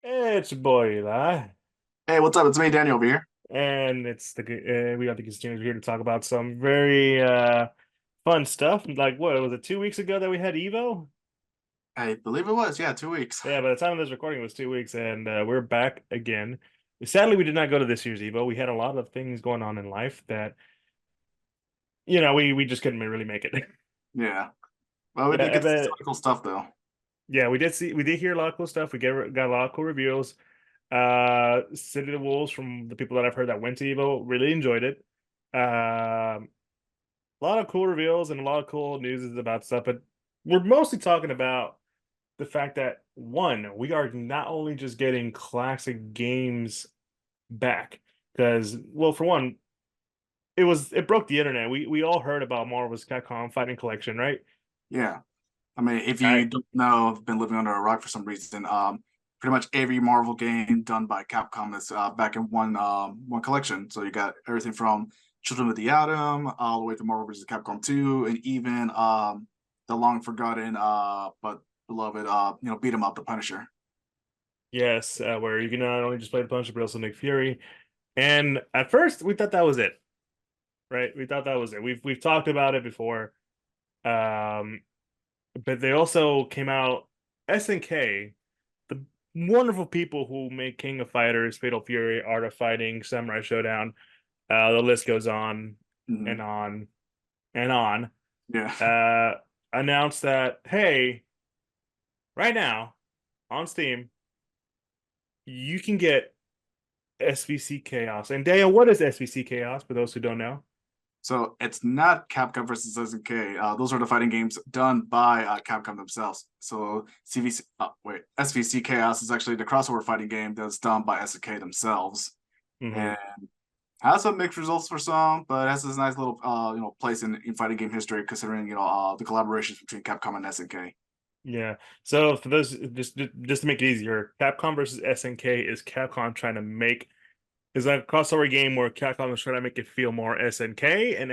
It's your boy Eli, Hey, what's up? It's me, Daniel, over here. and we got the Geek here to talk about some very fun stuff. Like what was it 2 weeks ago that we had Evo? I believe it was, yeah, 2 weeks. Yeah, by the time of this recording, it was 2 weeks, and we're back again. Sadly, we did not go to this year's Evo. We had a lot of things going on in life that we just couldn't really make it. Yeah. Well, we did Yeah, get to see some but cool stuff, though. yeah, we did hear a lot of cool stuff. Got a lot of cool reviews. City of the Wolves from the people that I've heard that went to Evo really enjoyed it. Um a lot of cool reveals and a lot of cool news about stuff, but we're mostly talking about the fact that one, we are not only just getting classic games back, because well, for one, it broke the internet. We all heard about Marvel's Capcom Fighting Collection, right? Yeah. I mean, if I you don't know, I've been living under a rock for some reason. Pretty much every Marvel game done by Capcom is back in one collection. So you got everything from Children of the Atom all the way to Marvel vs. Capcom 2, and even the long forgotten but beloved beat 'em up, the Punisher. Yes, where you can not only just play the Punisher but also Nick Fury. And at first, we thought that was it, right? We thought that was it. We've talked about it before. Um, but they also came out SNK, the wonderful people who make King of Fighters, Fatal Fury, Art of Fighting, Samurai Showdown. The list goes on Hmm. and on and on. Yeah. Uh, Announced that hey, right now on Steam you can get SvC Chaos. And Daya, what is SvC Chaos for those who don't know? So it's not Capcom versus SNK. Those are the fighting games done by Capcom themselves. So SvC Chaos is actually the crossover fighting game that's done by SNK themselves, Hmm. and has some mixed results for some, but has this nice little place in fighting game history considering the collaborations between Capcom and SNK. Yeah. So for those just to make it easier, Capcom versus SNK is Capcom trying to make is like a crossover game where Capcom is trying to make it feel more SNK, and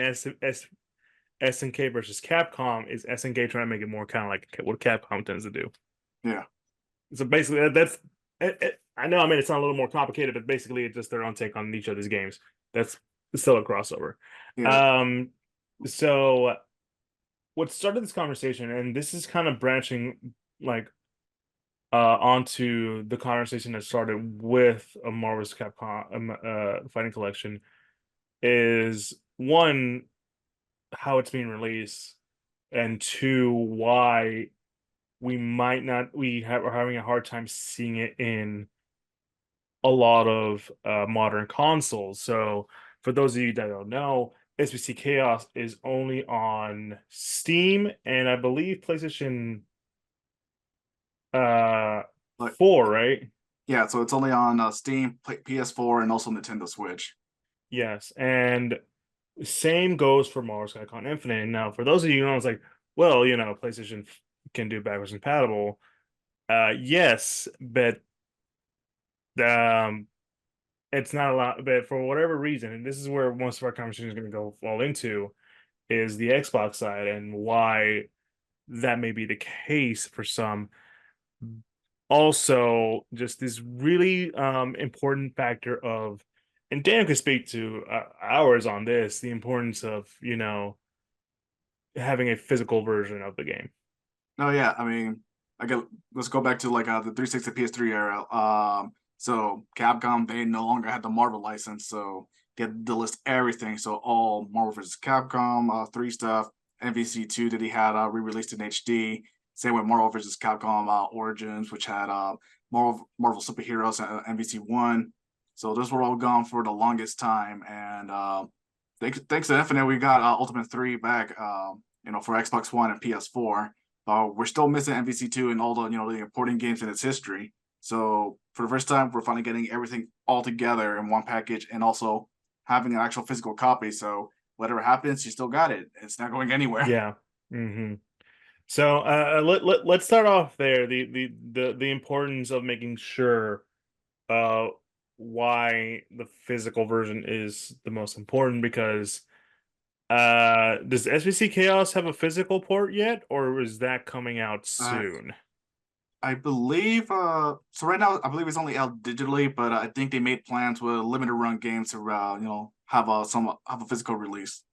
SNK versus Capcom is SNK trying to make it more kind of like what Capcom tends to do. Yeah, So basically, that's I know. I mean, it's not a little more complicated, but basically, it's just their own take on each other's games. That's still a crossover. yeah, Um, so what started this conversation, and this is kind of branching like onto the conversation that started with a Marvel's Capcom Fighting Collection, is one how it's being released, and two why we are having a hard time seeing it in a lot of modern consoles. So for those of you that don't know, SvC Chaos is only on Steam and I believe PlayStation uh but 4, right? yeah. So it's only on Steam, PS4, and also Nintendo Switch. Yes. And same goes for Marvel's Capcom Infinite. Now, for those of you who know, it's like, well, PlayStation can do backwards compatible. Yes, but um it's not a lot, but for whatever reason, and this is where most of our conversation is going to go fall into, is the Xbox side and why that may be the case for some. Also, just this really important factor of, and Dan could speak to ours on this, the importance of, having a physical version of the game. No, yeah. I mean, I get. Let's go back to like the 360 PS3 era. So Capcom, they no longer had the Marvel license, so they had to list everything. So all Marvel vs. Capcom 3 stuff, MvC 2 that he had re-released in HD. Same with Marvel vs. Capcom Origins, which had Marvel superheroes MvC 1. So those were all gone for the longest time, and thanks to Infinite, we got Ultimate 3 back. For Xbox One and PS4. We're still missing MvC 2 and all the important games in its history. So for the first time, we're finally getting everything all together in one package and also having an actual physical copy. So whatever happens, you still got it. It's not going anywhere. Yeah. Hmm. So let's start off there. The importance of making sure uh why the physical version is the most important, because does SvC Chaos have a physical port yet, or is that coming out Uh, soon? I believe so right now I believe it's only out digitally, but I think they made plans with limited run games to have a physical release.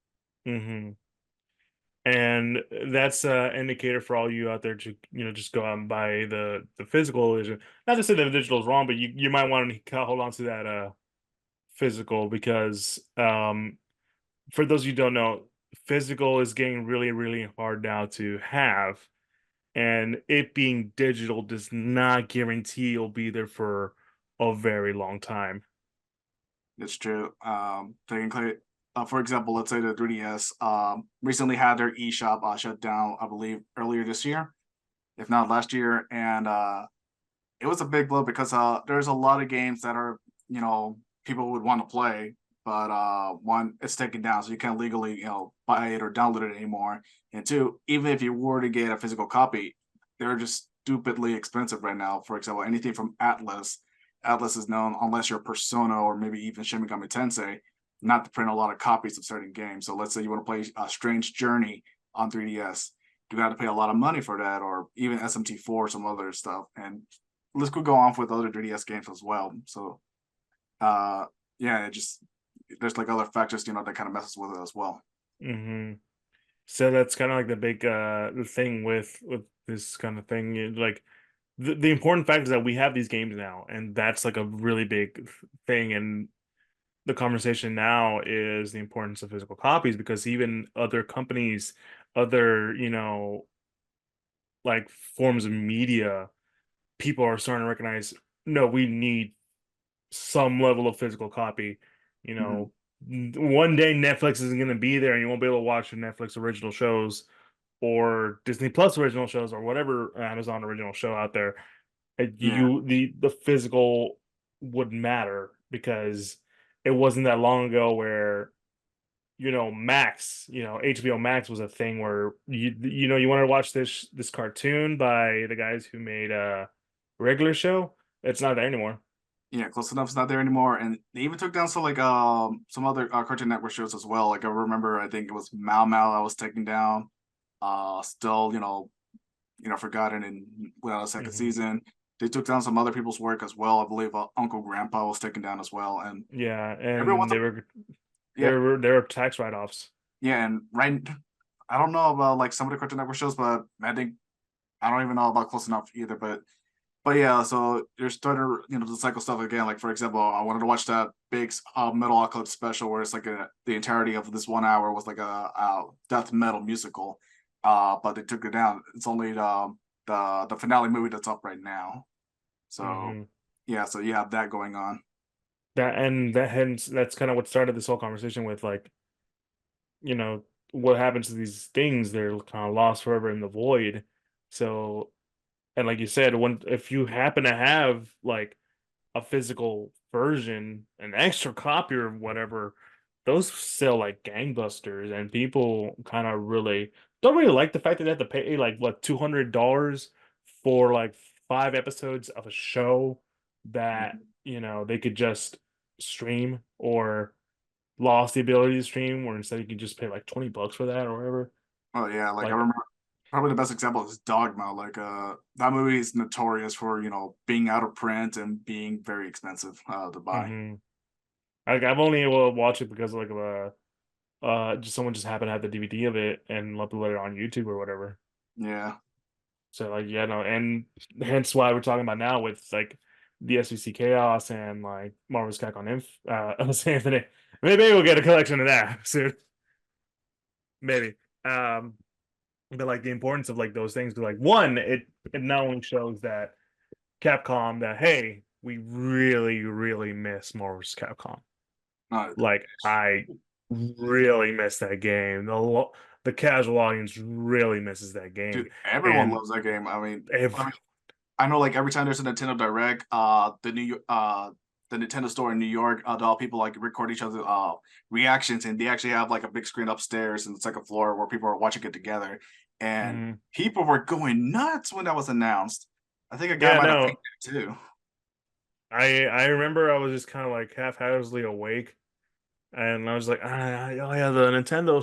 Hmm. And that's an indicator for all you out there to just go out and buy the physical edition. Not to say that the digital is wrong, but you might want to hold on to that physical because for those of you who don't know, physical is getting really really hard now to have, and it being digital does not guarantee you'll be there for a very long time. It's true. Technically, for example, let's say the 3DS recently had their eShop shut down, I believe, earlier this year, if not last year, and it was a big blow because there's a lot of games that are people would want to play, but one, it's taken down, so you can't legally buy it or download it anymore. And two, even if you were to get a physical copy, they're just stupidly expensive right now. For example, anything from Atlas. Atlas is known, unless you're Persona or maybe even Shin Megami Tensei, not to print a lot of copies of certain games. So let's say you want to play a Strange Journey on 3DS, you got to pay a lot of money for that, or even SMT4, some other stuff. And this could go on with other 3DS games as well. So, uh, yeah, it just there's like other factors, that kind of messes with it as well. Hmm. So that's kind of like the big the thing with this kind of thing. Like the important fact is that we have these games now, and that's like a really big thing. And the conversation now is the importance of physical copies because even other companies, other like forms of media, people are starting to recognize, no, we need some level of physical copy. You Mm-hmm. know, one day Netflix isn't going to be there, and you won't be able to watch the Netflix original shows or Disney Plus original shows or whatever Amazon original show out there. Yeah, The physical wouldn't matter because it wasn't that long ago where Max, HBO Max was a thing where you wanted to watch this cartoon by the guys who made a regular show. It's not there anymore. yeah, Close Enough's not there anymore, and they even took down some other Cartoon Network shows as well. Like I remember, I think it was Mau Mau that was taken down. Still, forgotten and without a second Hmm. season. They took down some other people's work as well. I believe Uncle Grandpa was taken down as well, and Yeah, every once, and yeah, they were tax write-offs. yeah, and right. I don't know about like some of the Cartoon Network shows, but I think I don't even know about Close Enough either. But yeah, so you're starting to cycle stuff again. Like for example, I wanted to watch that big Metal Eclipse special where it's like the entirety of this 1 hour was like a death metal musical. But they took it down. It's only the finale movie that's up right now. So Hmm. yeah, so you have that going on. That's kind of what started this whole conversation with like, you know, what happens to these things? They're kind of lost forever in the void. So, and like you said, when if you happen to have like a physical version, an extra copy or whatever, those sell like gangbusters, and people kind of really don't really like the fact that they have to pay like what $200 for like 5 episodes of a show that Mhm. they could just stream or lost the ability to stream, where instead you can just pay like $20 for that or whatever. Oh yeah, like I Like, remember probably the best example is Dogma. Like that movie is notorious for being out of print and being very expensive to buy. hmm I've only able to watch it because like of just someone just happened to have the DVD of it and upload it on YouTube or whatever. Yeah. So like yeah, no, and hence why we're talking about now with like the SvC Chaos and like Marvel's Capcom Infinite. Maybe we'll get a collection of that soon. Maybe. Um, but like the importance of like those things, like one, it not only shows that Capcom that hey, we really, really miss Marvel's Capcom. Uh, Like I really miss that game. The casual audience really misses that game, Dude, everyone and loves that game. I every mean, I know like every time there's a Nintendo Direct, the Nintendo store in New York, all people like record each other reactions, and they actually have like a big screen upstairs in the second floor where people are watching it together, and Mhm. people were going nuts when that was announced. I think a guy Yeah, might have no, fainted too. I remember I was just kind of like haphazardly awake, and I was like, oh yeah, the Nintendo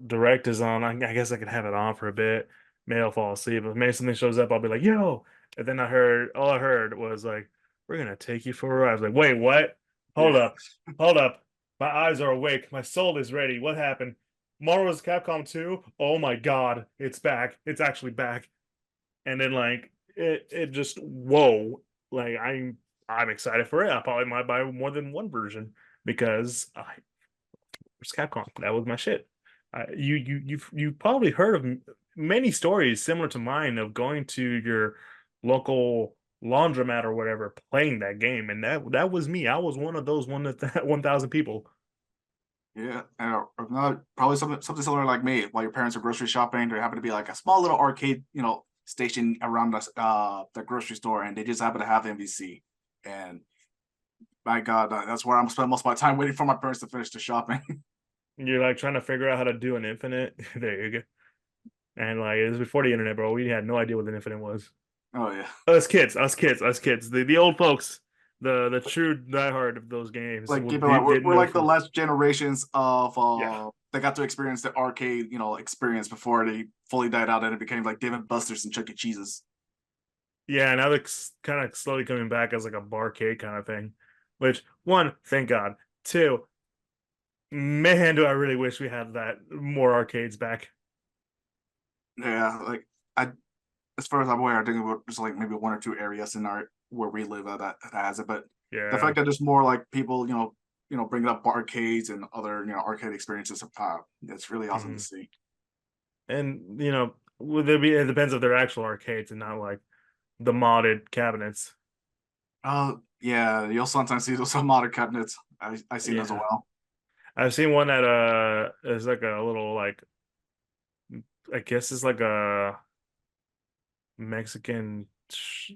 Direct is on. I guess I could have it on for a bit. maybe I'll fall asleep. If maybe something shows up, I'll be like, "Yo!" And then all I heard was like, "We're gonna take you for a ride." I was like, "Wait, what? Hold Yeah, up, hold up! My eyes are awake. My soul is ready. What happened? Marvel's Capcom 2? Oh my God, it's back! It's actually back!" And then like it just whoa, like I'm excited for it. I probably might buy more than one version because I was Capcom. That was my shit. You've probably heard of many stories similar to mine of going to your local laundromat or whatever playing that game, and that was me. I was one of those 1,000 people. yeah. Or not, probably something similar like me. While your parents are grocery shopping, there happen to be like a small little arcade, station around the grocery store, and they just happen to have MvC. And my God, that's where I'm spending most of my time waiting for my parents to finish the shopping. You're like trying to figure out how to do an infinite. There you go. And like it was before the internet, bro. We had no idea what an infinite was. Oh yeah. Us kids, the old folks, the true diehard of those games Like keep in mind, didn't we're know like the for last generations of yeah. that got to experience the arcade, experience before they fully died out and it became like David Buster's and Chuck E. Cheese's. Yeah, now it's kind of slowly coming back as like a barcade kind of thing. Which one, thank God. Two, man, do I really wish we had that more arcades back. Yeah, like I, as far as I'm aware, I think there's like maybe one or two areas in our where we live that has it, but the Yeah. fact that there's more like people, bringing up arcades and other, arcade experiences, it's really awesome to Hmm. see. And would there be it depends if they're actual arcades and not like the modded cabinets. Yeah, you'll sometimes see those modern cabinets. I seen those as Yeah. well. I've seen one that is like a little like I guess it's like a Mexican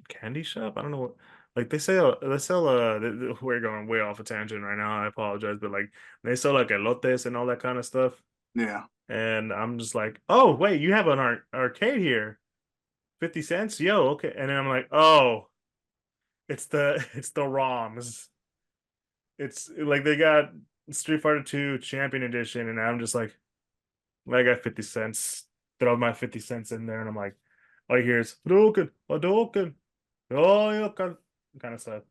candy shop. I don't know what like they sell we're going way off a tangent right now. I apologize, but like they sell like elotes and all that kind of stuff. Yeah, And I'm just like, oh wait, you have an arcade here, 50 cents, yo, okay. And then I'm like, oh, it's the ROMs. It's like they got Street Fighter 2 Champion Edition, and I'm just like, I got 50 cents. Throw my 50 cents in there, and I'm like, all I hear is Hadouken, oh, you kind of stuff.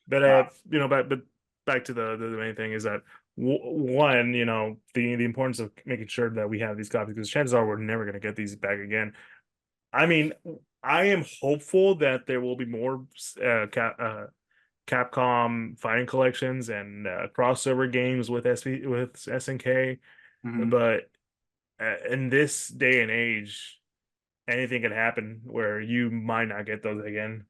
But uh, but back to the main thing is that one, the importance of making sure that we have these copies because chances are we're never going to get these back again. I mean, I am hopeful that there will be more Capcom fighting collections and crossover games with SNK, mhm. but in this day and age, anything can happen where you might not get those again.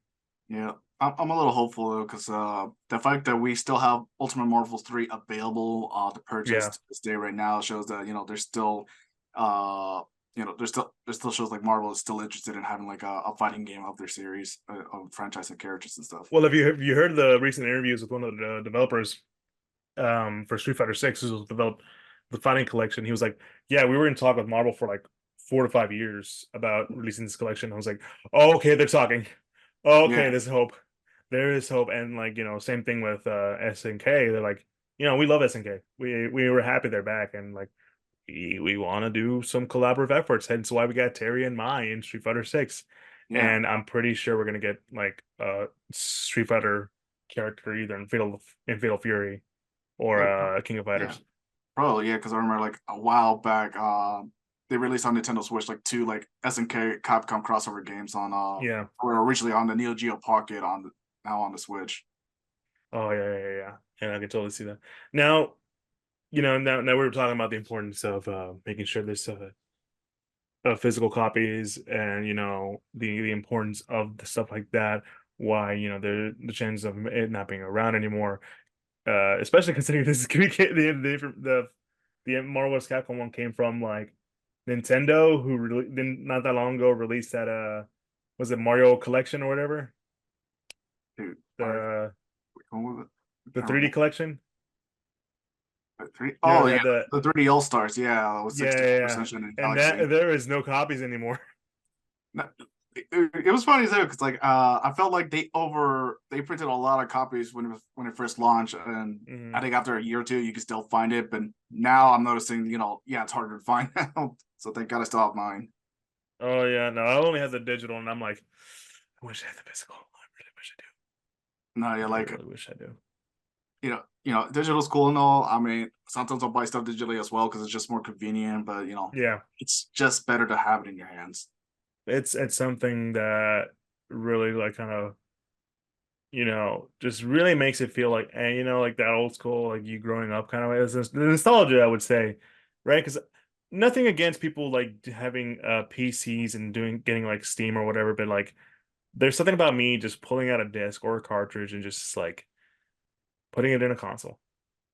Yeah, I'm a little hopeful though, because the fact that we still have Ultimate Marvels 3 available to purchase Yeah. to this day right now shows that there's still uh there's still shows like Marvel is still interested in having like a fighting game of their series of franchise and characters and stuff. Well, have you heard the recent interviews with one of the developers for Street Fighter 6 who developed the fighting collection? He was like, "Yeah, we were in talk with Marvel for like 4 to 5 years about releasing this collection." I was like, "Oh, okay, they're talking. Oh, Yeah, okay, there's hope. There is hope." And like same thing with SNK. They're like, we love SNK. We were happy they're back, and like we want to do some collaborative efforts. Hence why we got Terry and Mai in Street Fighter 6. yeah, And I'm pretty sure we're gonna get like a Street Fighter character either in Fatal Fury or yeah, King of yeah. Fighters. Probably, yeah, because I remember like a while back, they released on Nintendo Switch like two like SNK Capcom crossover games on Yeah. were originally on the Neo Geo Pocket now on the Switch. Oh yeah. And I can totally see that. Now, now we were talking about the importance of making sure there's physical copies and the importance of the stuff like that. Why the chance of it not being around anymore, especially considering this is the Marvel vs. Capcom one came from like Nintendo, who didn't not that long ago released that was it Mario Collection or whatever, Dude, Mario, the going with it? I the can't 3D remember. collection. Three? They Oh yeah, had the the 3D All Stars. Yeah, with yeah, yeah, 64 yeah. Sunshine and And Galaxy. that there is no copies anymore. No, it was funny too because like I felt like they printed a lot of copies when it first launched, and I Hmm. think after a year or two you can still find it. But now I'm noticing, yeah, it's harder to find now. So thank God I still have mine. Oh yeah, no, I only have the digital, and I'm like, I wish I had the physical. I really wish I No, yeah, do. I like really wish I do. digital's cool and all. I mean, sometimes I'll buy stuff digitally as well because it's just more convenient. But Yeah, it's just better to have it in your hands. it's something that really like kind of just really makes it feel like, and like that old school, like you growing up kind of way. It's the nostalgia, I would say, right? Because nothing against people like having PCs and getting like Steam or whatever, but like there's something about me just pulling out a disc or a cartridge and just like putting it in a console,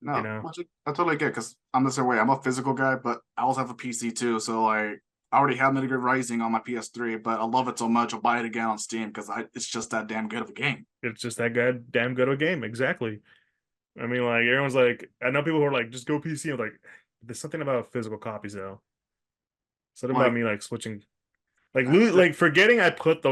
you No, know? I totally get because I'm the same way. I'm a physical guy, but I also have a PC too. So like, I already have Nitty Gritty Rising on my PS3, but I love it so much. I'll buy it again on Steam because it's just that damn good of a game. It's just that good, damn good of a game. Exactly. I mean, like everyone's like, I know people who are like, just go PC. I'm like, there's something about physical copies though. Something about Like, me like switching, uh, th- like forgetting I put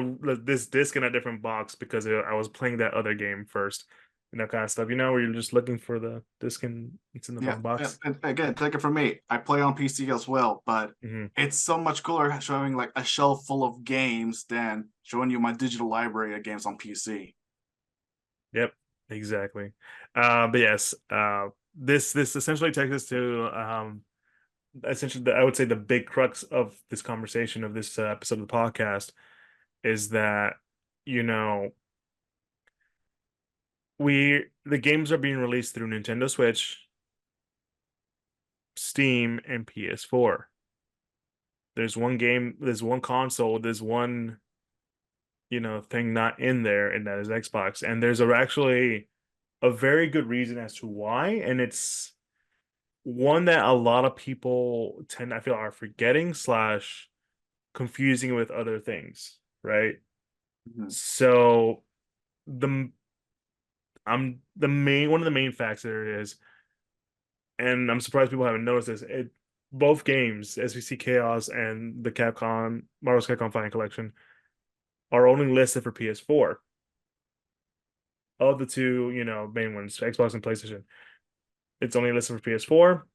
this disc in a different box because I was playing that other game first, and that kind of stuff. Where you're just looking for the disc and it's in the yeah, wrong box. and again, take it from me. I play on PC as well, but Hmm. it's so much cooler showing like a shelf full of games than showing you my digital library of games on PC. Yep, exactly. But yes, this essentially takes us to essentially I would say the big crux of this conversation of this episode of the podcast is that you know the games are being released through Nintendo Switch, Steam, and PS4. There's one game, there's one console, there's one thing not in there, and that is Xbox. And there's actually a very good reason as to why, and it's one that a lot of people tend I feel are forgetting slash confusing with other things, right? Mhm. So the I'm the main one of the main facts there is, and I'm surprised people haven't noticed this. Both games, SvC Chaos and the Capcom Marvel's Capcom Fighting Collection, are only listed for PS4. Of the two, main ones, Xbox and PlayStation, it's only listed for PS4,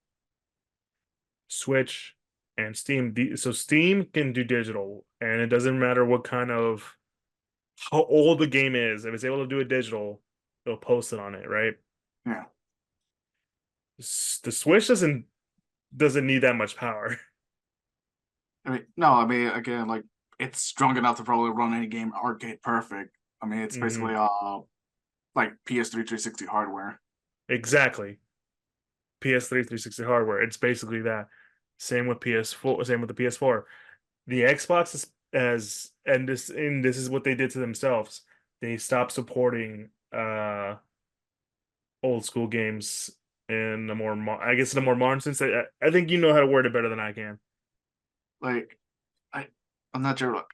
Switch, and Steam. So Steam can do digital, and it doesn't matter what kind of how old the game is. If it's able to do it digital, it'll post it on it, right? Yeah. The Switch doesn't need that much power. I mean, no, I mean, again, like it's strong enough to probably run any game arcade perfect. I mean, it's Hmm. basically like PS3 360 hardware. Exactly. PS3 360 hardware. It's basically that. Same with PS4. Same with the PS4. The Xbox is as and this is what they did to themselves. They stopped supporting old school games in a more I guess in a more modern sense. I think you know how to word it better than I can. Like, I, I'm not sure. Like,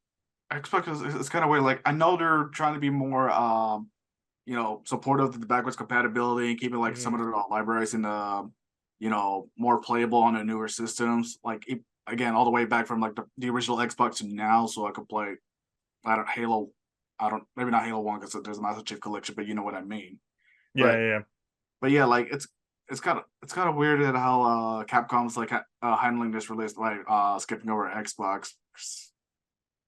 Xbox is kind of weird. Like, I know they're trying to be more, supportive of the backwards compatibility and keeping like some Hmm. of the libraries in the, more playable on the newer systems. Like, again, all the way back from like the original Xbox to now, so I could play. I don't Halo. I don't maybe not Halo 1 because there's a Master Chief Collection, but you know what I mean. Yeah, But yeah, yeah. yeah, like it's kind of weird at how Capcom's like handling this release, like skipping over Xbox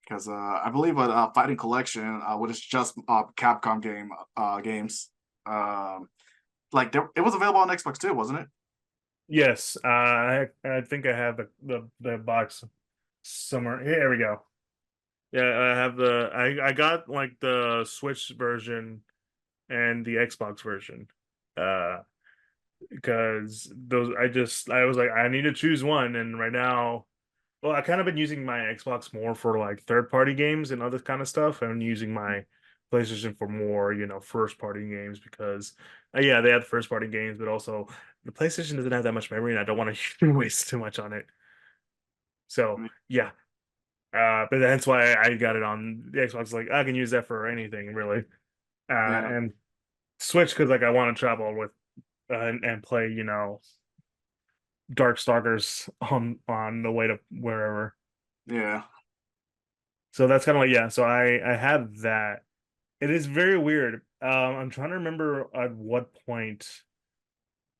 because I believe a Fighting Collection, which is just Capcom games, um, like it was available on Xbox too, wasn't it? Yes. I think I have the box somewhere. Here we go. Yeah, I have I got like the Switch version and the Xbox version. Uh because those I was like I need to choose one, and right now, well, I kind of been using my Xbox more for like third party games and other kind of stuff. I'm using my PlayStation for more, first party games because yeah, they have first party games, but also the PlayStation doesn't have that much memory and I don't want to waste too much on it. So yeah, but that's why I got it on the Xbox. Like I can use that for anything really, Yeah, and Switch because like I want to travel with and play, Darkstalkers on the way to wherever. yeah. So that's kind of like, yeah. So I have that. It is very weird. I'm trying to remember at what point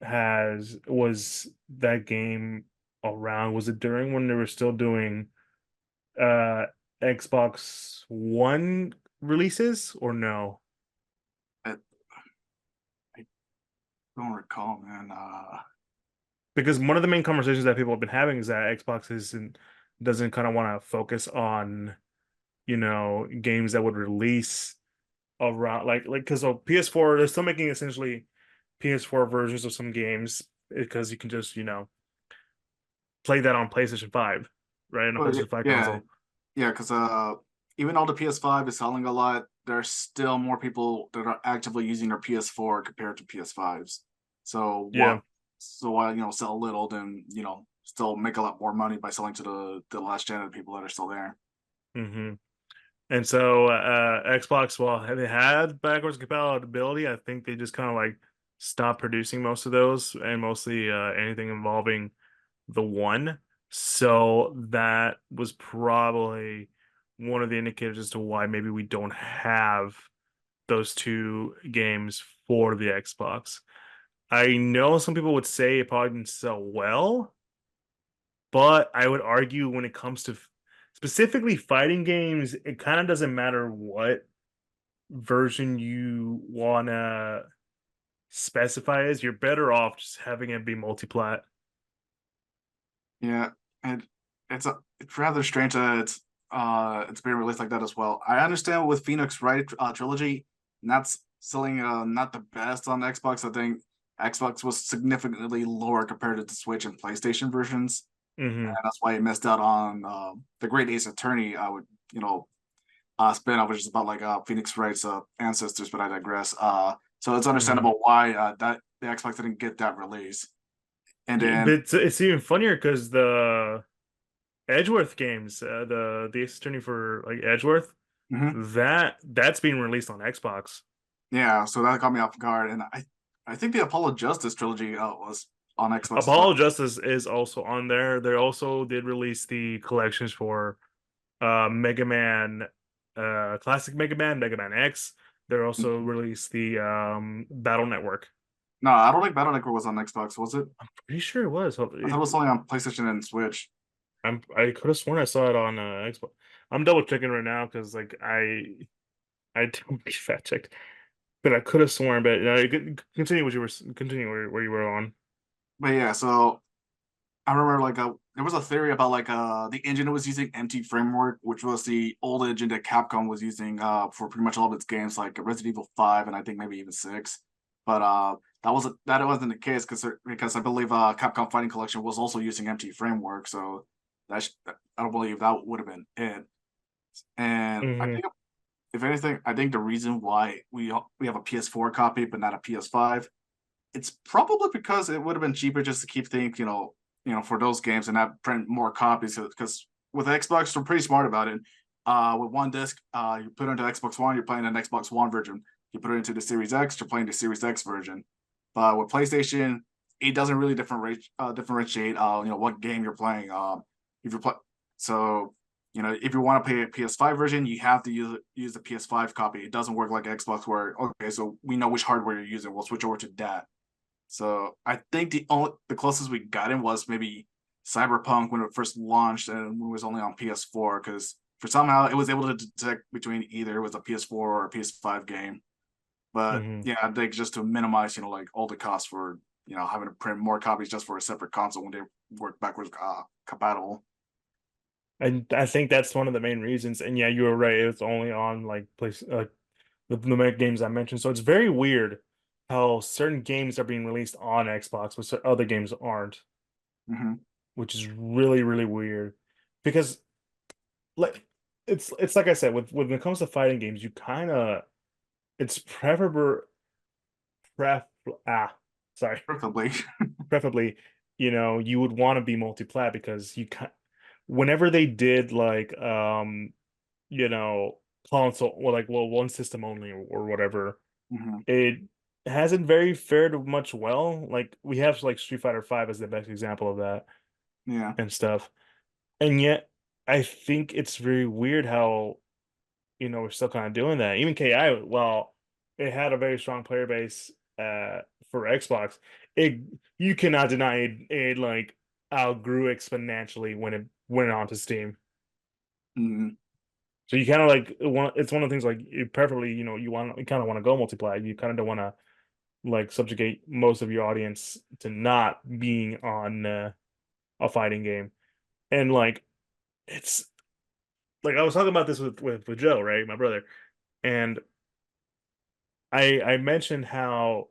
was that game around? Was it during when they were still doing uh Xbox One releases or no? I, I don't recall, man. Because one of the main conversations that people have been having is that Xbox isn't doesn't kind of want to focus on, games that would release around like because of PS4, they're still making essentially PS4 versions of some games because you can just, play that on PlayStation 5, right? On a Oh, PlayStation 5 yeah, console. yeah, because even though the PS5 is selling a lot, there's still more people that are actively using their PS4 compared to PS5s. So Yeah. why sell a little, then still make a lot more money by selling to the last gen of people that are still there. hmm And so Xbox, while they had backwards compatibility, I think they just kind of like stopped producing most of those and mostly anything involving the one. So that was probably one of the indicators as to why maybe we don't have those two games for the Xbox. I know some people would say it probably didn't sell well, but I would argue when it comes to specifically fighting games, it kind of doesn't matter what version you wanna specify as. You're better off just having it be multiplat. Yeah, and it's rather strange that it's being released like that as well. I understand with Phoenix Wright trilogy, and that's selling not the best on Xbox. I think Xbox was significantly lower compared to the Switch and PlayStation versions, and hmm that's why it missed out on the Great Ace Attorney. I would spin off, which is about like Phoenix Wright's ancestors, but I digress. So it's hmm understandable why that the Xbox didn't get that release. And Yeah, then but it's even funnier because the Edgeworth games, the Ace Attorney for like Edgeworth, mhm. that's being released on Xbox. Yeah, so that caught me off guard, and I think the Apollo Justice trilogy was on Xbox as Apollo well. Justice is also on there. They also did release the collections for Mega Man, classic Mega Man, Mega Man X. They're also released the Battle Network. No, I don't think Battle Network was on Xbox, was it? Pretty sure it was. I thought it was only on PlayStation and Switch. I could have sworn I saw it on Xbox. I'm double checking right now because like I don't be fact checked, but I could have sworn. But continue what you were continue where you were on. But yeah, so I remember like there was a theory about like the engine it was using MT Framework, which was the old engine that Capcom was using for pretty much all of its games, like Resident Evil 5 and I think maybe even 6. But that wasn't the case because I believe Capcom Fighting Collection was also using MT Framework, so I don't believe that would have been it. And I hmm think if anything, I think the reason why we have a PS4 copy but not a PS5, it's probably because it would have been cheaper just to keep things, for those games and not print more copies. Because with Xbox, they're pretty smart about it. With one disc, you put it into Xbox One, you're playing an Xbox One version. You put it into the Series X, you're playing the Series X version. But with PlayStation, it doesn't really differentiate, what game you're playing. If you're play, so if you want to play a PS5 version, you have to use the PS5 copy. It doesn't work like Xbox, where okay, so we know which hardware you're using. We'll switch over to that. So I think the closest we got in was maybe Cyberpunk when it first launched and it was only on PS4 because for somehow it was able to detect between either it was a PS4 or a PS5 game. But hmm yeah, I think just to minimize, like all the costs for having to print more copies just for a separate console when they work backwards compatible. And I think that's one of the main reasons. And yeah, you were right. It's only on like place the games I mentioned. So it's very weird how certain games are being released on Xbox, but other games aren't, Mm-hmm. which is really, really weird. Because like it's like I said, when it comes to fighting games, you kind of it's preferable pref ah sorry Preferably. preferably you would want to be multi-plat because you can whenever they did like you know console or like one system only or whatever, Mm-hmm. it hasn't very fared much well. Like we have like Street Fighter 5 as the best example of that Yeah. and stuff. And yet I think it's very weird how we're still kind of doing that. Even KI, well, it had a very strong player base for Xbox. It you cannot deny it like outgrew exponentially when it went onto Steam. Mhm. So you kind of like it's one of the things like you perfectly, you kind of want to go multiplayer. You kind of don't want to like subjugate most of your audience to not being on a fighting game. And like it's like I was talking about this with Joe, right, my brother, and I mentioned how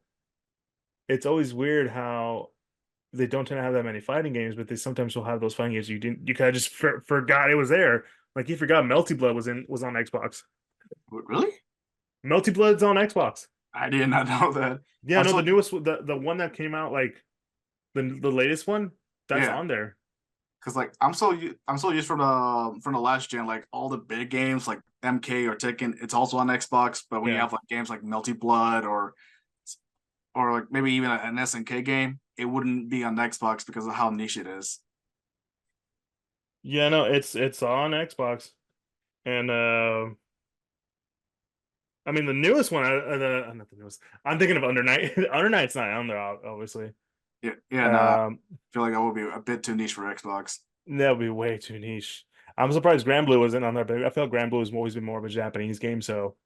it's always weird how they don't tend to have that many fighting games, but they sometimes will have those fighting games you kind of just forgot it was there. Like you forgot Melty Blood was on Xbox. Really? Melty Blood's on Xbox. I did not know that. Yeah, I'm no, so the one that came out like the latest one that's yeah, on there. because like I'm so used from the last gen, like all the big games like MK or Tekken, it's also on Xbox. But when you Yeah, have like games like Melty Blood or like maybe even an SNK game, it wouldn't be on Xbox because of how niche it is. yeah, no, it's on Xbox, and I mean the newest one, not the newest. I'm thinking of Under Night. Under Night's not on there, obviously. Yeah, yeah, nah. I Um, feel like that would be a bit too niche for Xbox. that would be way too niche. I'm surprised Grand Blue wasn't on there, but I feel like Grand Blue has always been more of a Japanese game, so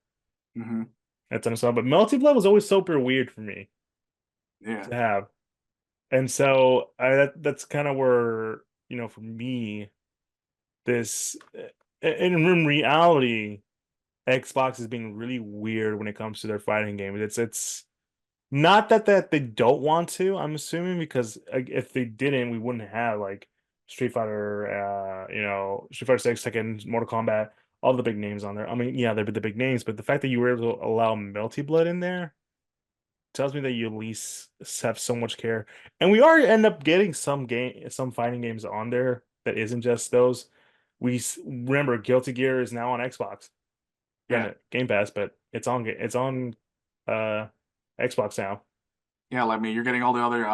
Hmm. that's understandable. But Melty Blood was always super weird for me Yeah, to have, and so that's kind of where for me this in reality Xbox is being really weird when it comes to their fighting games. It's not that they don't want to, I'm assuming, because if they didn't, we wouldn't have like Street Fighter, Street Fighter 6, Tekken, Mortal Kombat, all the big names on there. I mean, yeah, they're the big names, but the fact that you were able to allow Melty Blood in there tells me that you at least have so much care. And we are end up getting some fighting games on there that isn't just those. Remember Guilty Gear is now on Xbox. yeah, Granted, Game Pass, but it's on uh Xbox now. yeah. Like me, you're getting all the other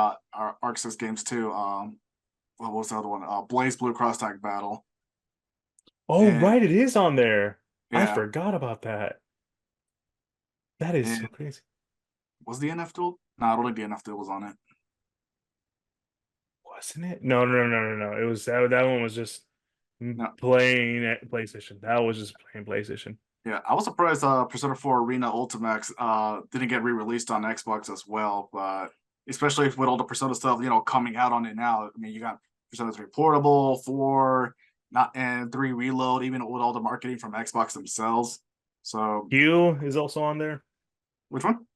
Arc Six games too. What was the other one? Blaze Blue Cross Tag Battle. Oh, And right, it is on there. I yeah, forgot about that. That is and so crazy. was the NF Duel? No, I don't think the NF Duel was on it. Wasn't it? No, no, no, no, no. It was that one was just No, playing at PlayStation. That was just playing PlayStation. yeah, I was surprised Persona 4 Arena Ultimax didn't get re-released on Xbox as well, but especially with all the Persona stuff, coming out on it now. I mean, you got Persona 3 Portable, 4, not and 3 Reload, even with all the marketing from Xbox themselves. So, Q is also on there. which one?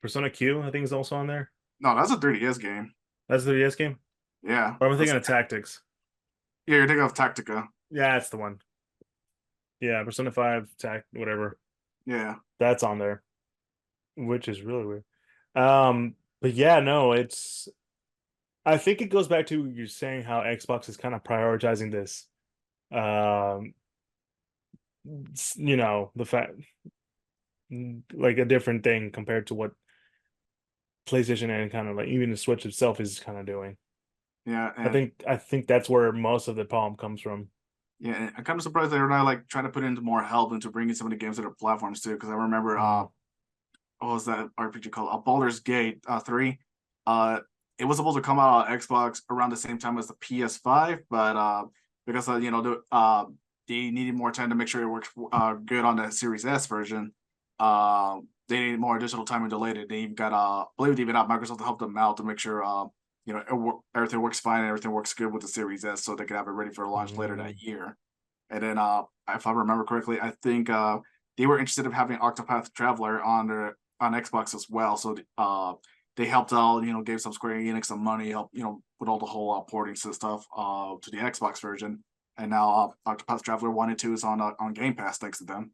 Persona Q, I think, is also on there. No, that's a 3DS game. That's the DS game. Yeah. Or am I thinking of Tactics? Yeah, you're thinking of Tactica. Yeah, that's the one. Yeah, Persona 5, whatever. Yeah. That's on there, which is really weird. But yeah, no, I think it goes back to you saying how Xbox is kind of prioritizing this. Um, the fact like a different thing compared to what PlayStation and kind of like even the Switch itself is kind of doing. Yeah, I and think I think that's where most of the problem comes from. yeah, and I'm kind of surprised they're not like trying to put into more help into bringing some of the games to their platforms too. Because I remember Mm. what was that RPG called? Baldur's Gate 3. Uh, it was supposed to come out on Xbox around the same time as the PS5, but because they needed more time to make sure it works good on the Series S version, they needed more additional time and delayed it. They even got I believe they even got Microsoft to help them out to make sure everything works fine and everything works good with the Series S, so they could have it ready for launch later that Mm. year. And then if I remember correctly, I think they were interested in having Octopath Traveler on Xbox as well. So they helped out, gave some Square Enix some money, help with all the whole porting stuff to the Xbox version. And now Octopath Traveler 1 and 2 is on Game Pass thanks to them.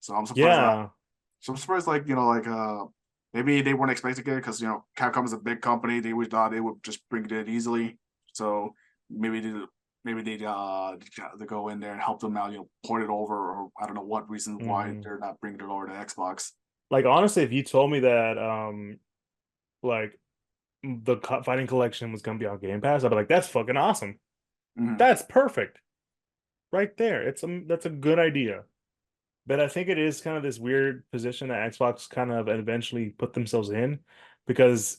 So I'm surprised Yeah, like maybe they weren't expecting it because Capcom is a big company. They would thought they would just bring it in easily. So maybe they go in there and help them out, port it over, or I don't know what reasons why hmm they're not bringing it over to Xbox. like honestly, if you told me that like the fighting collection was gonna be on Game Pass, I'd be like, that's fucking awesome. Mm-hmm. That's perfect right there. That's a good idea. But I think it is kind of this weird position that Xbox kind of eventually put themselves in because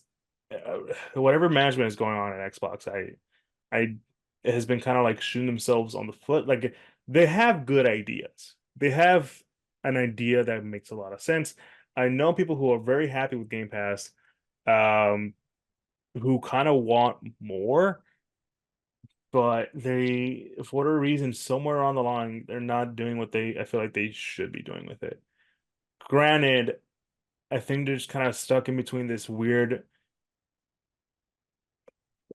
whatever management is going on at Xbox, I has been kind of like shooting themselves on the foot. Like they have good ideas. They have an idea that makes a lot of sense. I know people who are very happy with Game Pass, um, who kind of want more, but they, for whatever reason, somewhere on the line, they're not doing what they I feel like they should be doing with it. Granted, I think they're just kind of stuck in between this weird.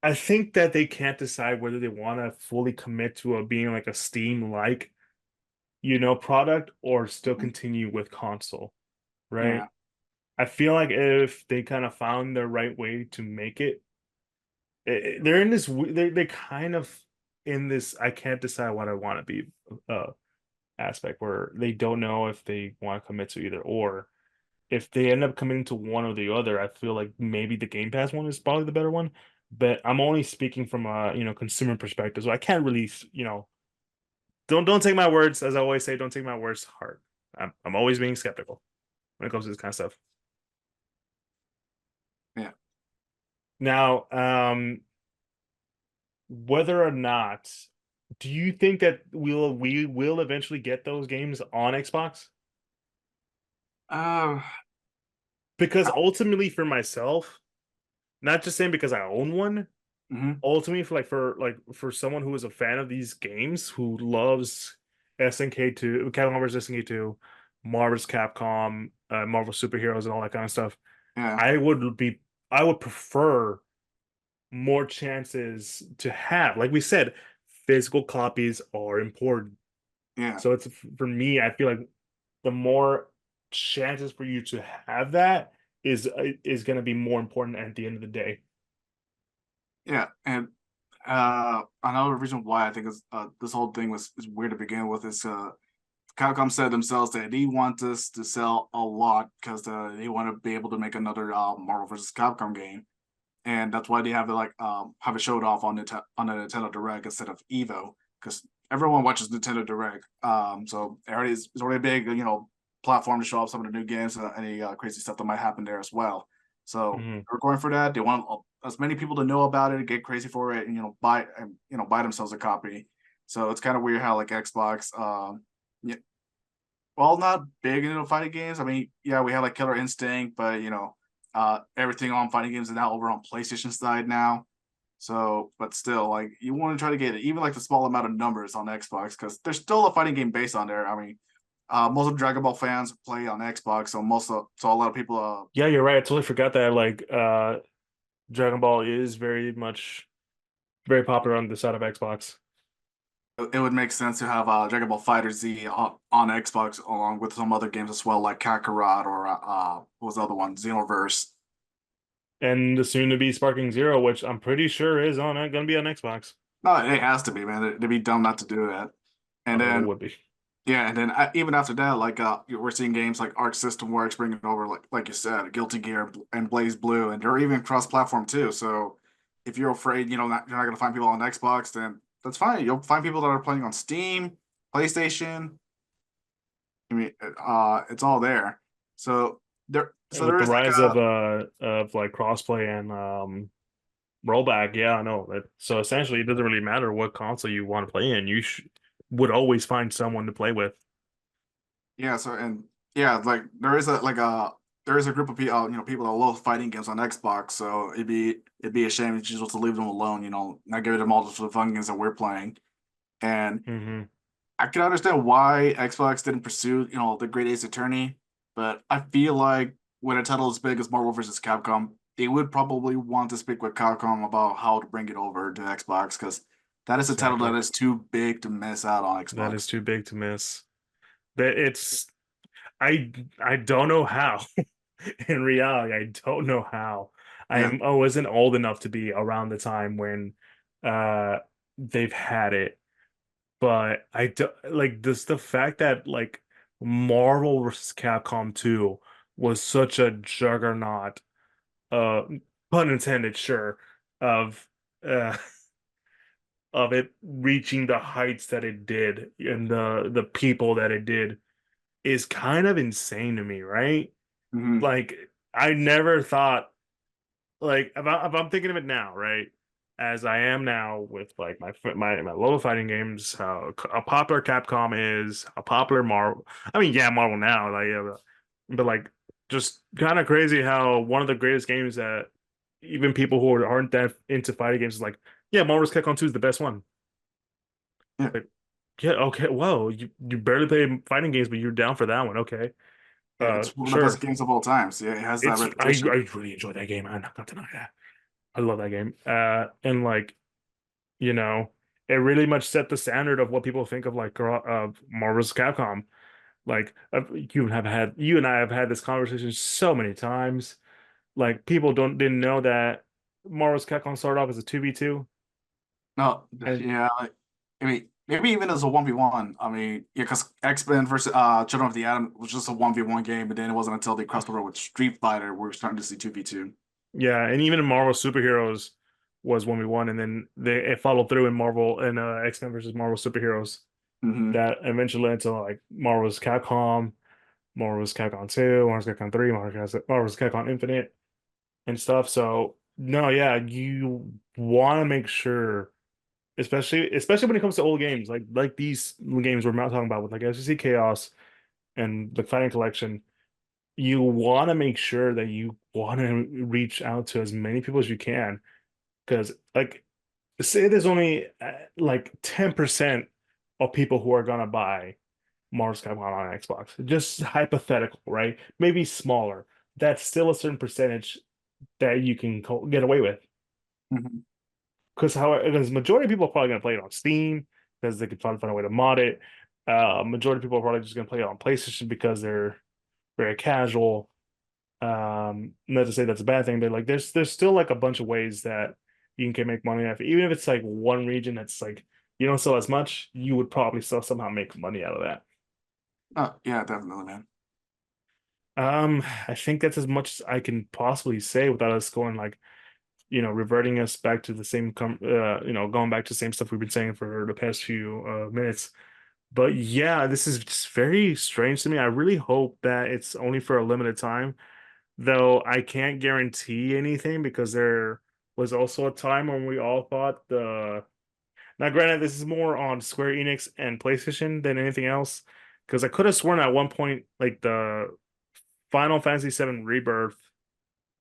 I think that they can't decide whether they want to fully commit to a being like a Steam-like, product or still Mhm. continue with console, Yeah, right? I feel like if they kind of found the right way to make it, they're in this, they kind of in this I can't decide what I want to be aspect where they don't know if they want to commit to either or. If they end up committing to one or the other, I feel like maybe the Game Pass one is probably the better one. But I'm only speaking from a consumer perspective, so I can't really don't take my words, as I always say, don't take my words to heart. I'm always being skeptical when it comes to this kind of stuff. yeah. Now, whether or not, do you think that we will eventually get those games on Xbox? Uh, Because ultimately, for myself, not just saying because I own one, mhm. ultimately for someone who is a fan of these games, who loves SNK2, Capcom vs SNK2, Marvel's Capcom, Marvel superheroes, and all that kind of stuff, Yeah, I would be I would prefer more chances to have. Like we said, physical copies are important. yeah, So it's for me, I feel like the more chances for you to have that is going to be more important at the end of the day. yeah. And another reason why I think this whole thing was is weird to begin with is Capcom said themselves that they want us to sell a lot because they want to be able to make another Marvel vs. Capcom game, and that's why they have to have it showed off on the Nintendo Direct instead of Evo because everyone watches Nintendo Direct. So it's already a big platform to show off some of the new games and any crazy stuff that might happen there as well. So Mhm. they're going for that. They want as many people to know about it, get crazy for it, and buy themselves a copy. So it's kind of weird how like Xbox, yeah, well, not big into fighting games. I mean, yeah, we have like Killer Instinct, but everything on fighting games is now over on PlayStation side now. So, but still, like you want to try to get it, even like the small amount of numbers on Xbox, because there's still a fighting game based on there. I mean, most of Dragon Ball fans play on Xbox, so a lot of people, Yeah, you're right. I totally forgot that like Dragon Ball is very much very popular on the side of Xbox. it would make sense to have Dragon Ball Fighter Z on Xbox along with some other games as well, like Kakarot or what was the other one, Xenoverse. And the soon to be Sparking Zero, which I'm pretty sure is on it, gonna be on Xbox. No, it has to be, man. They'd be dumb not to do that. And Oh, it then would be. yeah, and then even after that, like we're seeing games like Arc System Works bringing over like you said, Guilty Gear and Blaze Blue, and they're even cross-platform too. So if you're afraid, you're not gonna find people on Xbox, then that's fine. You'll find people that are playing on Steam, PlayStation. I mean, it's all there. So And there with the is like rise a of like crossplay and rollback, yeah, I know that. So essentially, it doesn't really matter what console you want to play in. Would always find someone to play with. yeah. So and yeah, like there is a group of people, people that love fighting games on Xbox. So it'd be a shame just to leave them alone. Not give them all the fun games that we're playing. And Hmm. I can understand why Xbox didn't pursue, the Great Ace Attorney, but I feel like when a title as big as Marvel vs. Capcom, they would probably want to speak with Capcom about how to bring it over to Xbox because that is a title that Exactly. is too big to miss out on That is Xbox. too big to miss. That it's I don't know how. In reality, I don't know how. Yeah. I wasn't old enough to be around the time when uh they've had it, but I do, like this the fact that like Marvel vs. Capcom 2 was such a juggernaut, uh pun intended, sure, of uh of it reaching the heights that it did and the people that it did is kind of insane to me, right? Hmm. Like I never thought, like if I'm thinking of it now, right? as I am now with like my little fighting games, how a popular Capcom is, a popular Marvel. I mean, yeah, Marvel now, like, yeah, but like, just kind of crazy how one of the greatest games that even people who aren't that into fighting games is like, yeah, Marvel's Capcom 2 is the best one. Yeah, Like, yeah, okay, well, you barely play fighting games, but you're down for that one, okay? yeah, it's one of the best Sure. games of all time. So yeah, it has that I reputation. really enjoy that game. I'm not gonna deny that. I love that game. And like, you know, it really much set the standard of what people think of like of Marvel's Capcom. Like, you and I have had this conversation so many times. Like, people didn't know that Marvel's Capcom started off as a 2v2. No, And yeah, like, I mean, maybe even as a 1v1. I mean, yeah, because X-Men versus Children of the Atom was just a 1v1 game, but then it wasn't until they crossed over with Street Fighter we were starting to see 2v2. yeah, and even in Marvel Superheroes was 1v1, and then it followed through in Marvel and X-Men versus Marvel Superheroes. Hmm. That eventually led to like Marvel's Capcom, Marvel's Capcom 2, Marvel's Capcom 3, Marvel's Capcom Infinite, and stuff. So no, yeah, you want to make sure, especially when it comes to old games, like these games we're not talking about with like SvC Chaos and the Fighting Collection. You want to make sure that you want to reach out to as many people as you can, because like say there's only like 10% of people who are gonna buy Marvel's Capcom on Xbox. Just hypothetical, right? Maybe smaller. That's still a certain percentage that you can get away with. Hmm. Because the majority of people are probably going to play it on Steam because they can find a way to mod it. Majority of people are probably just going to play it on PlayStation because they're very casual. Not to say that's a bad thing, but like there's still like a bunch of ways that you can make money off it. Even if it's like one region that's like you don't sell as much, you would probably still somehow make money out of that. Oh, yeah, definitely, man. I think that's as much as I can possibly say without us going like, reverting us back to the same going back to the same stuff we've been saying for the past few minutes. But yeah, this is just very strange to me. I really hope that it's only for a limited time, though I can't guarantee anything because there was also a time when we all thought now granted, this is more on Square Enix and PlayStation than anything else. Because I could have sworn at one point, like the Final Fantasy VII Rebirth,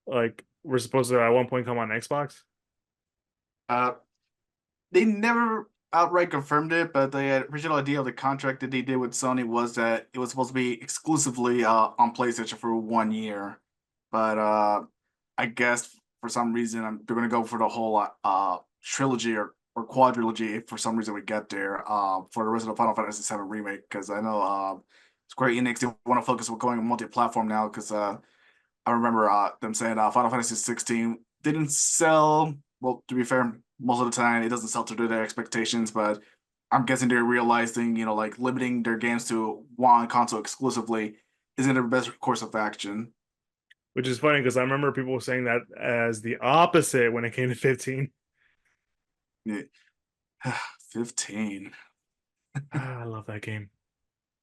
like we're supposed to at one point come on Xbox. Uh, they never outright confirmed it, but the original idea of the contract that they did with Sony was that it was supposed to be exclusively on PlayStation for 1 year. But I guess for some reason they're going to go for the whole trilogy or quadrilogy if for some reason we get there for the rest of the Final Fantasy VII remake because I know Square Enix they want to focus on going multi-platform now because I remember them saying Final Fantasy 16 didn't sell. Well, to be fair, most of the time it doesn't sell to their expectations, but I'm guessing they're realizing, like limiting their games to one console exclusively isn't the best course of action. Which is funny because I remember people saying that as the opposite when it came to 15. Yeah. 15. I love that game.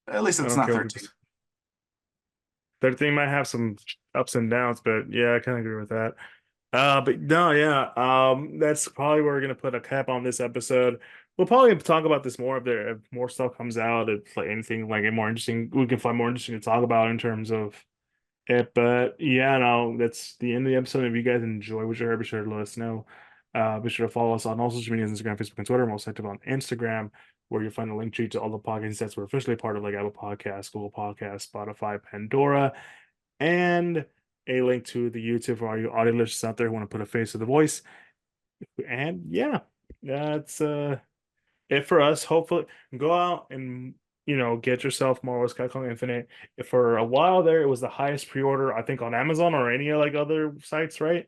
At least I it's don't not care what people 13. say. 13 might have some ups and downs, but yeah, I kind of agree with that. But no, yeah, that's probably where we're gonna put a cap on this episode. We'll probably talk about this more if more stuff comes out, if like anything like more interesting, we can find more interesting to talk about in terms of it. But yeah, no, that's the end of the episode. If you guys enjoy what you heard, be sure to let us know. Be sure to follow us on all social medias, Instagram, Facebook, and Twitter. Most active on Instagram, where you'll find a link tree to all the podcasts that we're officially part of, like Apple Podcasts, Google Podcasts, Spotify, Pandora, and a link to the YouTube for all you audio listeners out there who want to put a face to the voice. And yeah, that's it for us. Hopefully, go out and get yourself Marvel's Capcom Infinite. For a while there, it was the highest pre-order I think on Amazon or any like other sites, right?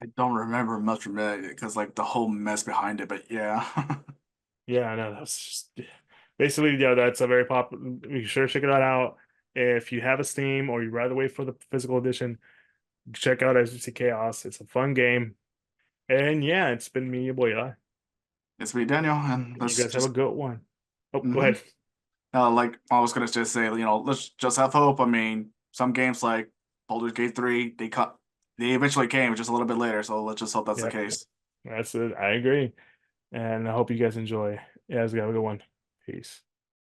I don't remember much from it because like the whole mess behind it, but yeah. Yeah, I know that's just basically yeah. That's a very popular. You sure check it out. If you have a Steam or you'd rather wait for the physical edition, check out SvC Chaos. It's a fun game. And yeah, it's been me, your boy Eli. It's me, Daniel, and You let's guys have a just good one. Oh, go mhm. ahead. Like I was gonna just say, let's just have hope. I mean, some games like Baldur's Gate 3, they eventually came just a little bit later, so let's just hope that's the Yeah. case. That's it. I agree. And I hope you guys enjoy. Yeah, guys have a good one. Peace.